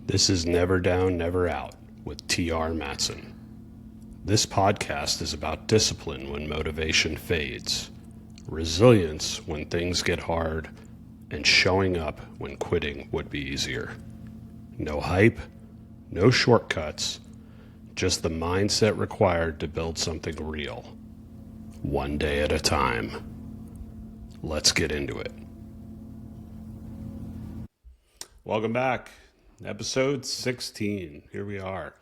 This is Never Down, Never Out with T.R. Matson. This podcast is about discipline when motivation fades, resilience when things get hard, and showing up when quitting would be easier. No hype, no shortcuts, just the mindset required to build something real. One day at a time. Let's get into it. Welcome back. Episode 16. Here we are.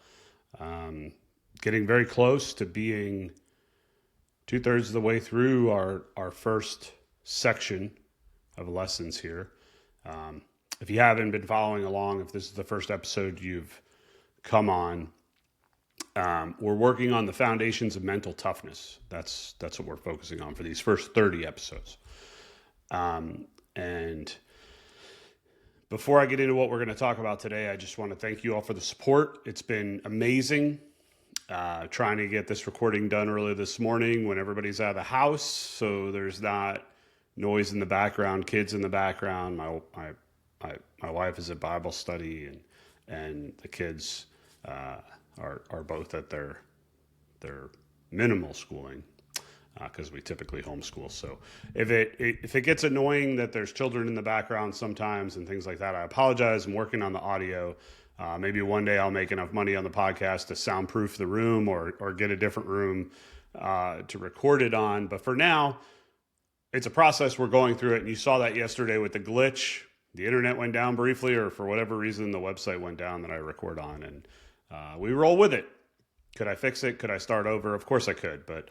Getting very close to being 2/3 of the way through our first section of lessons here. If you haven't been following along, if this is the first episode you've come on, we're working on the foundations of mental toughness. That's what we're focusing on for these first 30 episodes. And before I get into what we're going to talk about today, I just want to thank you all for the support. It's been amazing trying to get this recording done early this morning when everybody's out of the house, so there's not noise in the background, kids in the background. My wife is at Bible study, and the kids are both at their minimal schooling, because we typically homeschool. So if it gets annoying that there's children in the background sometimes and things like that, I apologize. I'm working on the audio. Maybe one day I'll make enough money on the podcast to soundproof the room or get a different room to record it on. But for now, it's a process. We're going through it. And you saw that yesterday with the glitch. The internet went down briefly, or for whatever reason, the website went down that I record on. And we roll with it. Could I fix it? Could I start over? Of course I could, but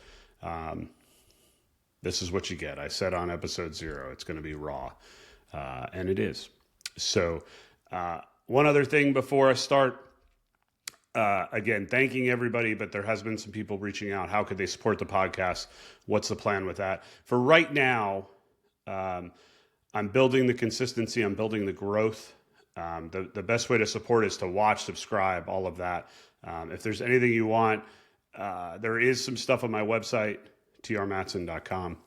this is what you get. I said on episode 0, it's going to be raw, and it is. So one other thing before I start, again, thanking everybody, but there has been some people reaching out. How could they support the podcast? What's the plan with that? For right now, I'm building the consistency. I'm building the growth. The best way to support is to watch, subscribe, all of that. If there's anything you want, there is some stuff on my website, trmatson.com.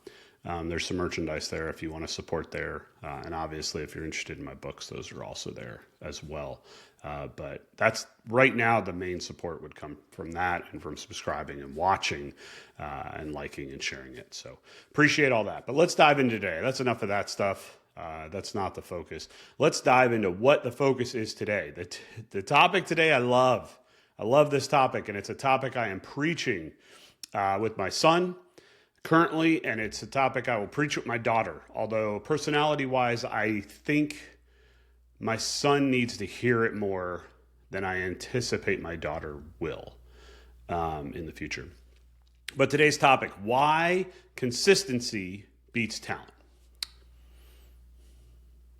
There's some merchandise there if you want to support there. And obviously, if you're interested in my books, those are also there as well. But that's right now, the main support would come from that and from subscribing and watching and liking and sharing it. So appreciate all that. But let's dive in today. That's enough of that stuff. That's not the focus. Let's dive into what the focus is today. The topic today I love. I love this topic, and it's a topic I am preaching with my son currently, and it's a topic I will preach with my daughter. Although personality-wise, I think my son needs to hear it more than I anticipate my daughter will in the future. But today's topic, why consistency beats talent.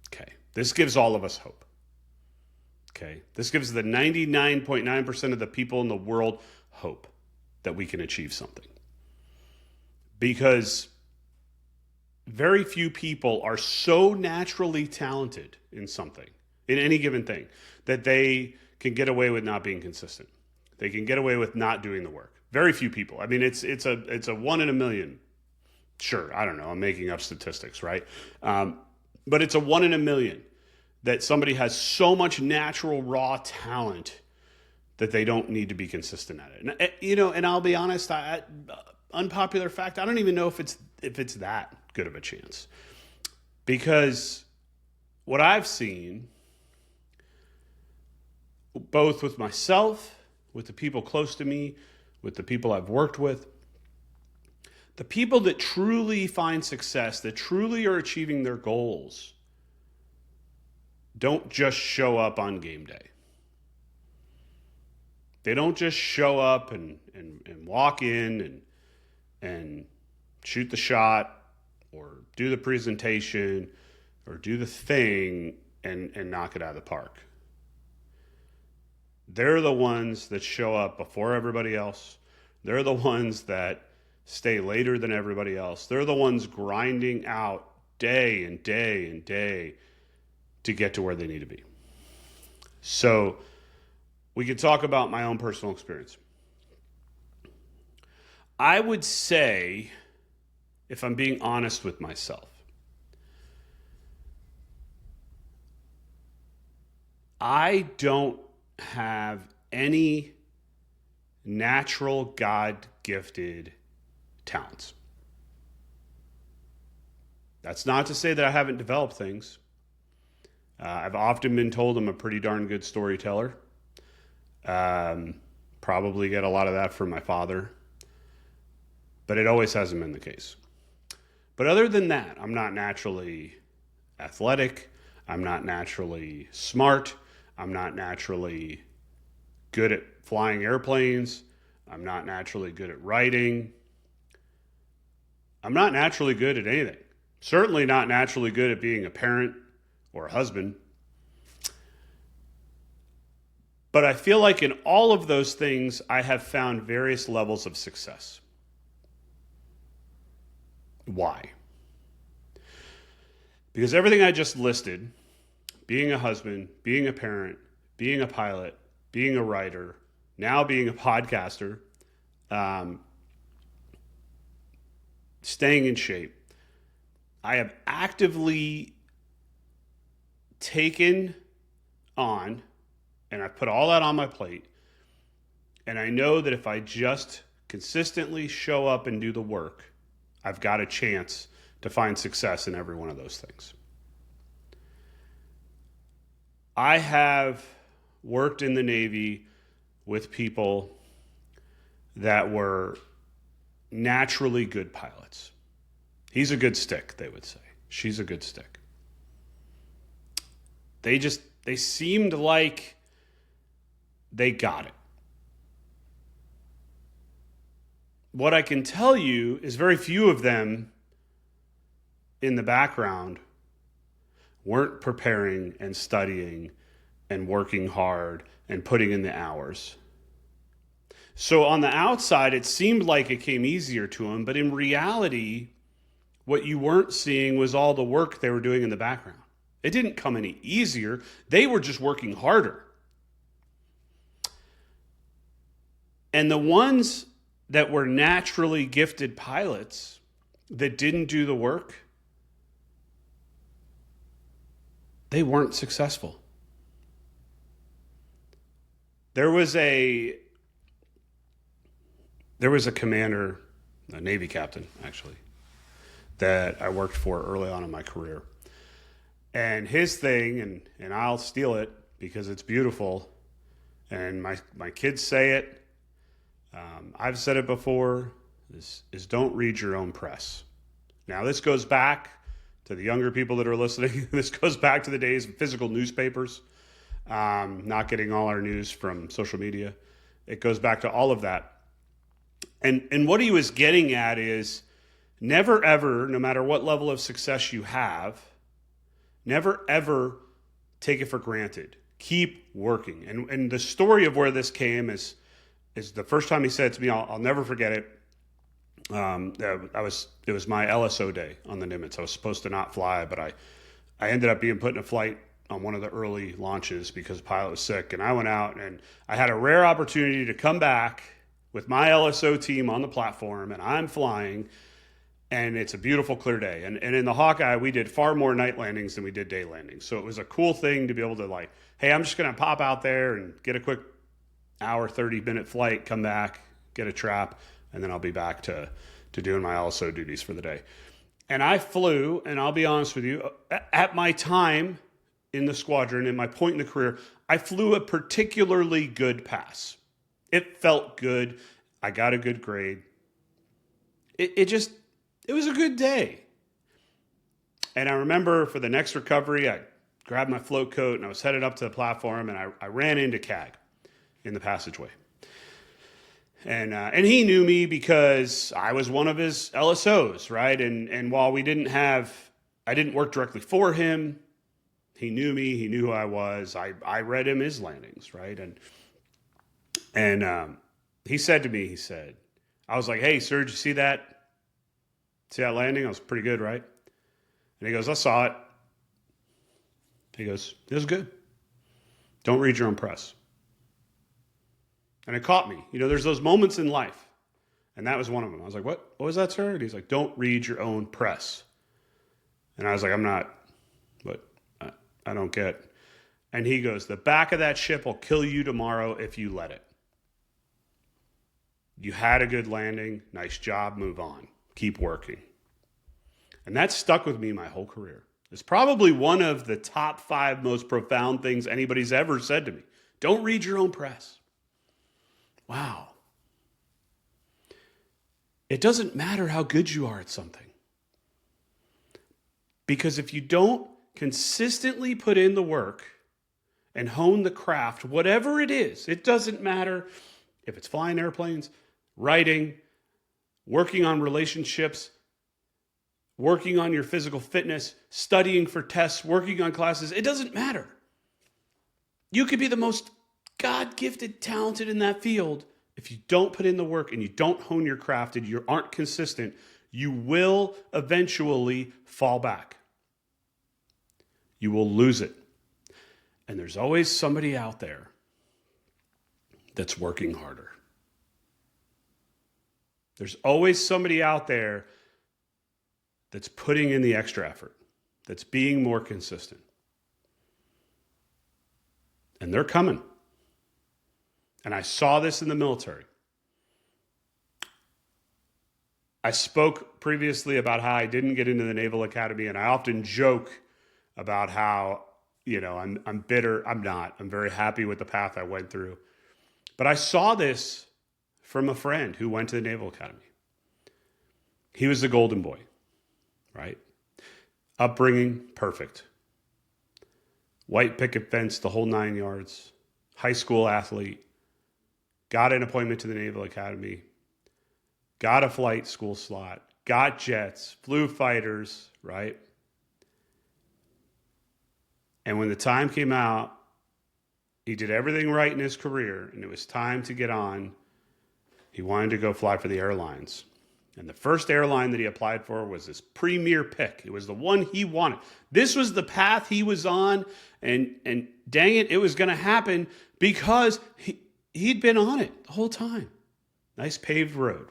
Okay, this gives all of us hope. Okay, this gives the 99.9% of the people in the world hope that we can achieve something. Because very few people are so naturally talented in something, in any given thing, that they can get away with not being consistent. They can get away with not doing the work. Very few people. I mean, it's a 1 in a million. Sure, I don't know. I'm making up statistics, right? But it's a 1 in a million that somebody has so much natural raw talent that they don't need to be consistent at it. And I'll be honest, unpopular fact, I don't even know if it's that good of a chance. Because what I've seen, both with myself, with the people close to me, with the people I've worked with, the people that truly find success, that truly are achieving their goals, don't just show up on game day. They don't just show up and walk in and shoot the shot or do the presentation or do the thing and knock it out of the park. They're the ones that show up before everybody else. They're the ones that stay later than everybody else. They're the ones grinding out day and day and day to get to where they need to be. So we could talk about my own personal experience. I would say, if I'm being honest with myself, I don't have any natural God-gifted talents. That's not to say that I haven't developed things. I've often been told I'm a pretty darn good storyteller. Probably get a lot of that from my father, but it always hasn't been the case. But other than that, I'm not naturally athletic. I'm not naturally smart. I'm not naturally good at flying airplanes. I'm not naturally good at writing. I'm not naturally good at anything. Certainly not naturally good at being a parent or a husband. But I feel like in all of those things, I have found various levels of success. Why? Because everything I just listed, being a husband, being a parent, being a pilot, being a writer, now being a podcaster, staying in shape, I have actively taken on, and I put all that on my plate, and I know that if I just consistently show up and do the work, I've got a chance to find success in every one of those things. I have worked in the Navy with people that were naturally good pilots. He's a good stick, they would say. She's a good stick. They seemed like they got it. What I can tell you is very few of them in the background weren't preparing and studying and working hard and putting in the hours. So on the outside, it seemed like it came easier to them, but in reality, what you weren't seeing was all the work they were doing in the background. It didn't come any easier. They were just working harder. And the ones that were naturally gifted pilots that didn't do the work, they weren't successful. There was a commander, a Navy captain, actually, that I worked for early on in my career. And his thing, and I'll steal it because it's beautiful, and my kids say it, I've said it before, is don't read your own press. Now, this goes back to the younger people that are listening. This goes back to the days of physical newspapers, not getting all our news from social media. It goes back to all of that. And what he was getting at is never ever, no matter what level of success you have, never ever take it for granted. Keep working. And the story of where this came is the first time he said to me, I'll never forget it. It was my LSO day on the Nimitz. I was supposed to not fly, but I ended up being put in a flight on one of the early launches because the pilot was sick. And I went out and I had a rare opportunity to come back with my LSO team on the platform, and I'm flying, and it's a beautiful, clear day. And in the Hawkeye, we did far more night landings than we did day landings. So it was a cool thing to be able to like, hey, I'm just going to pop out there and get a quick hour, 30-minute flight, come back, get a trap, and then I'll be back to doing my LSO duties for the day. And I flew, and I'll be honest with you, at my time in the squadron, in my point in the career, I flew a particularly good pass. It felt good. I got a good grade. It was a good day. And I remember for the next recovery, I grabbed my float coat and I was headed up to the platform, and I ran into CAG in the passageway. And he knew me because I was one of his LSOs, right? And while I didn't work directly for him, he knew me, he knew who I was. I read him his landings, right? And he said to me, I was like, hey, sir, did you see that? See that landing? I was pretty good, right? And he goes, I saw it. He goes, it was good. Don't read your own press. And it caught me. You know, there's those moments in life. And that was one of them. I was like, what? What was that, sir? And he's like, don't read your own press. And I was like, I'm not, but I don't get. And he goes, the back of that ship will kill you tomorrow if you let it. You had a good landing. Nice job. Move on. Keep working. And that stuck with me my whole career. It's probably one of the top 5 most profound things anybody's ever said to me. Don't read your own press. Wow. It doesn't matter how good you are at something. Because if you don't consistently put in the work and hone the craft, whatever it is, it doesn't matter if it's flying airplanes, writing, working on relationships, working on your physical fitness, studying for tests, working on classes, it doesn't matter. You could be the most God-gifted, talented in that field. If you don't put in the work and you don't hone your craft and you aren't consistent, you will eventually fall back. You will lose it. And there's always somebody out there that's working harder. There's always somebody out there that's putting in the extra effort, that's being more consistent. And they're coming. And I saw this in the military. I spoke previously about how I didn't get into the Naval Academy, and I often joke about how, I'm bitter. I'm not. I'm very happy with the path I went through. But I saw this from a friend who went to the Naval Academy. He was the golden boy, right? Upbringing, perfect. White picket fence, the whole 9 yards. High school athlete. Got an appointment to the Naval Academy. Got a flight school slot. Got jets. Flew fighters, right? And when the time came out, he did everything right in his career, and it was time to get on. He wanted to go fly for the airlines. And the first airline that he applied for was his premier pick. It was the one he wanted. This was the path he was on, and dang it, it was going to happen because he'd been on it the whole time. Nice paved road.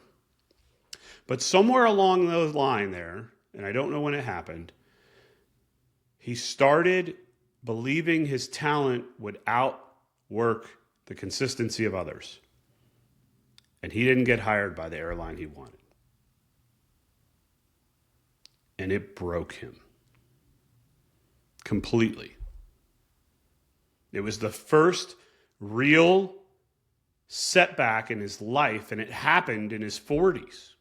But somewhere along those line there, and I don't know when it happened, he started believing his talent would outwork the consistency of others. And he didn't get hired by the airline he wanted. And it broke him completely. It was the first real setback in his life, and it happened in his 40s.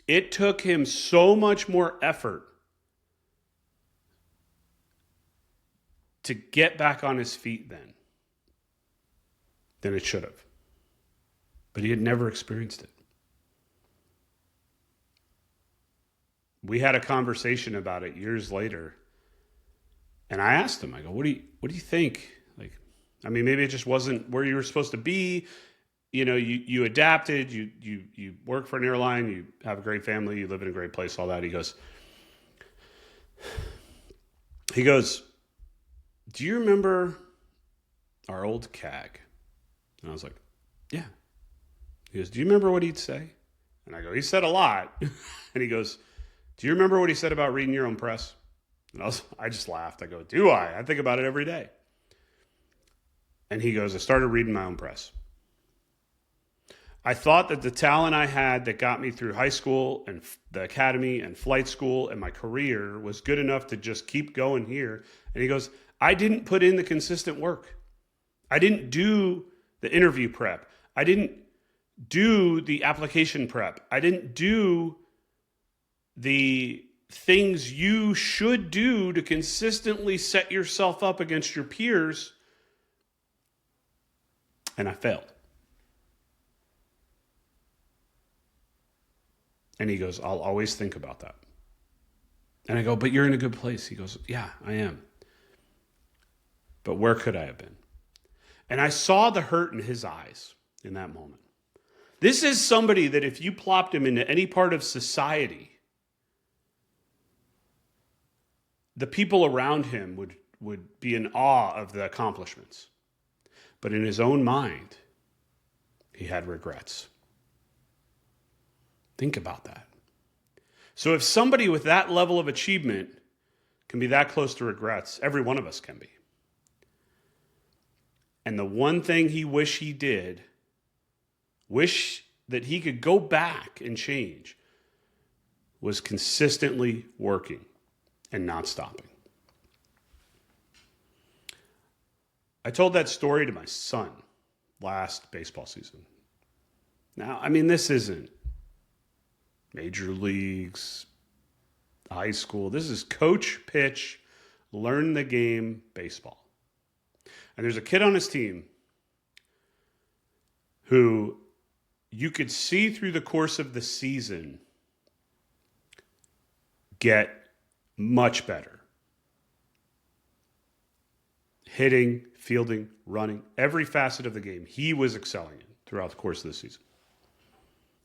It took him so much more effort to get back on his feet then than it should have. But he had never experienced it. We had a conversation about it years later, and I asked him, I go, what do you think? Maybe it just wasn't where you were supposed to be. You adapted, you work for an airline, you have a great family, you live in a great place, all that. He goes, do you remember our old CAG? And I was like, yeah. He goes, do you remember what he'd say? And I go, he said a lot. And he goes, do you remember what he said about reading your own press? And I just laughed. I go, do I? I think about it every day. And he goes, I started reading my own press. I thought that the talent I had that got me through high school and the academy and flight school and my career was good enough to just keep going here. And he goes, I didn't put in the consistent work. I didn't do the interview prep. I didn't do the application prep. I didn't do the things you should do to consistently set yourself up against your peers. And I failed. And he goes, I'll always think about that. And I go, but you're in a good place. He goes, yeah, I am. But where could I have been? And I saw the hurt in his eyes in that moment. This is somebody that if you plopped him into any part of society, the people around him would be in awe of the accomplishments. But in his own mind, he had regrets. Think about that. So if somebody with that level of achievement can can be that close to regrets. Every one of us can be. And the one thing he wish that he could go back and change, was consistently working and not stopping. I told that story to my son last baseball season. Now, I mean, this isn't major leagues, high school. This is coach, pitch, learn the game baseball. And there's a kid on his team who you could see through the course of the season get much better. Hitting, fielding, running, every facet of the game he was excelling in throughout the course of the season.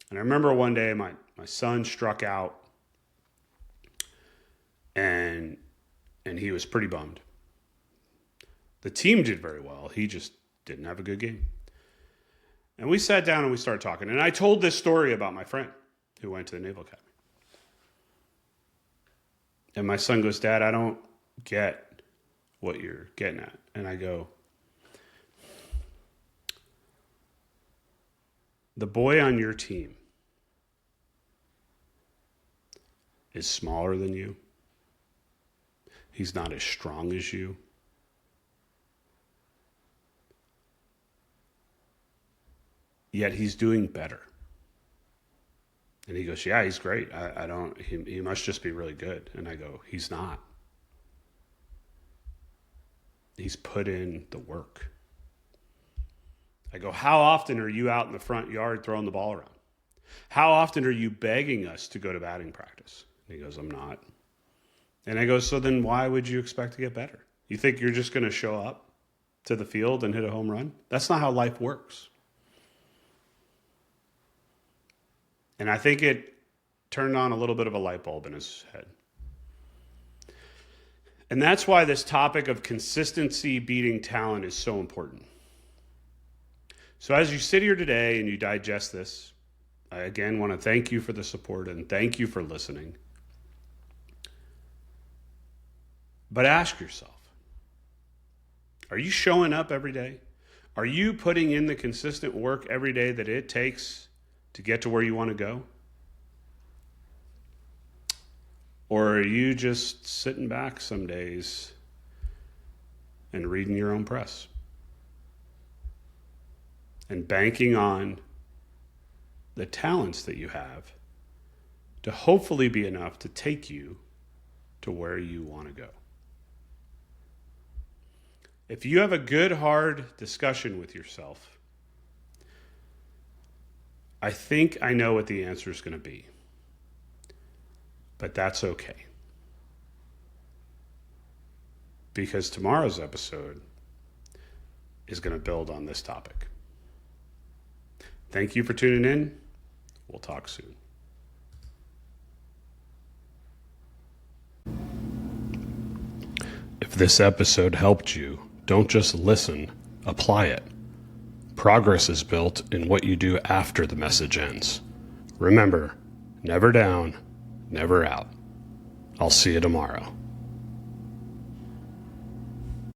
And I remember one day my son struck out and he was pretty bummed. The team did very well. He just didn't have a good game. And we sat down and we started talking. And I told this story about my friend who went to the Naval Academy. And my son goes, "Dad, I don't get what you're getting at." And I go, "The boy on your team is smaller than you. He's not as strong as you. Yet he's doing better." And he goes, "Yeah, he's great. He must just be really good." And I go, "He's not. He's put in the work." I go, "How often are you out in the front yard throwing the ball around? How often are you begging us to go to batting practice?" And he goes, "I'm not." And I go, "So then why would you expect to get better? You think you're just going to show up to the field and hit a home run? That's not how life works." And I think it turned on a little bit of a light bulb in his head. And that's why this topic of consistency beating talent is so important. So as you sit here today and you digest this, I again want to thank you for the support and thank you for listening. But ask yourself, are you showing up every day? Are you putting in the consistent work every day that it takes to get to where you want to go? Or are you just sitting back some days and reading your own press and banking on the talents that you have to hopefully be enough to take you to where you want to go? If you have a good, hard discussion with yourself, I think I know what the answer is going to be. But that's okay. Because tomorrow's episode is going to build on this topic. Thank you for tuning in. We'll talk soon. If this episode helped you, don't just listen, apply it. Progress is built in what you do after the message ends. Remember, never down, never out. I'll see you tomorrow.